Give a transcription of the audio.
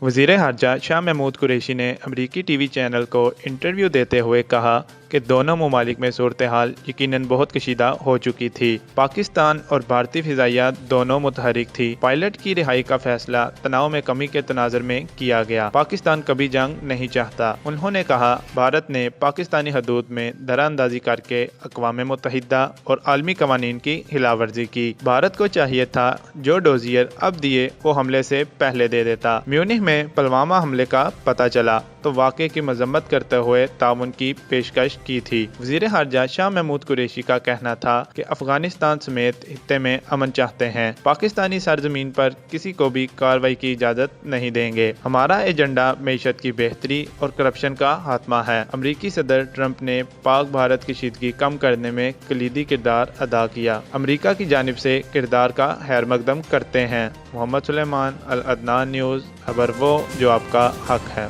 वज़ीर ख़ारजा शाह महमूद कुरैशी ने अमरीकी टीवी चैनल को इंटरव्यू देते हुए कहा कि दोनों ममालिक में सूरत हाल यकीनन बहुत कशीदा हो चुकी थी। पाकिस्तान और भारतीय फ़िज़ाइया दोनों मुतहरिक थी। पायलट की रिहाई का फैसला तनाव में कमी के तनाज़ुर में किया गया। पाकिस्तान कभी जंग नहीं चाहता। उन्होंने कहा, भारत ने पाकिस्तानी हदूद में दराअंदाज़ी करके अक़वाम मुत्तहिदा और आलमी कवानीन की खिलाफवर्जी की। भारत को चाहिए था जो डोजियर अब दिए वो हमले से पहले दे देता। म्यूनिख में पुलवामा हमले का पता चला तो वाक़े की मजम्मत करते हुए ताउन की पेशकश की थी। वज़ीर ख़ारजा शाह महमूद कुरैशी का कहना था कि अफगानिस्तान समेत खित्ते में अमन चाहते हैं। पाकिस्तानी सरजमीन पर किसी को भी कार्रवाई की इजाज़त नहीं देंगे। हमारा एजेंडा मईशत की बेहतरी और करप्शन का खात्मा है। अमरीकी सदर ट्रंप ने पाक भारत कशीदगी कम करने में कलीदी किरदार अदा किया। अमरीका की जानिब से किरदार का खैर मकदम करते हैं। मोहम्मद सुलेमान, अल अदनान न्यूज़, खबर वो जो आपका हक है।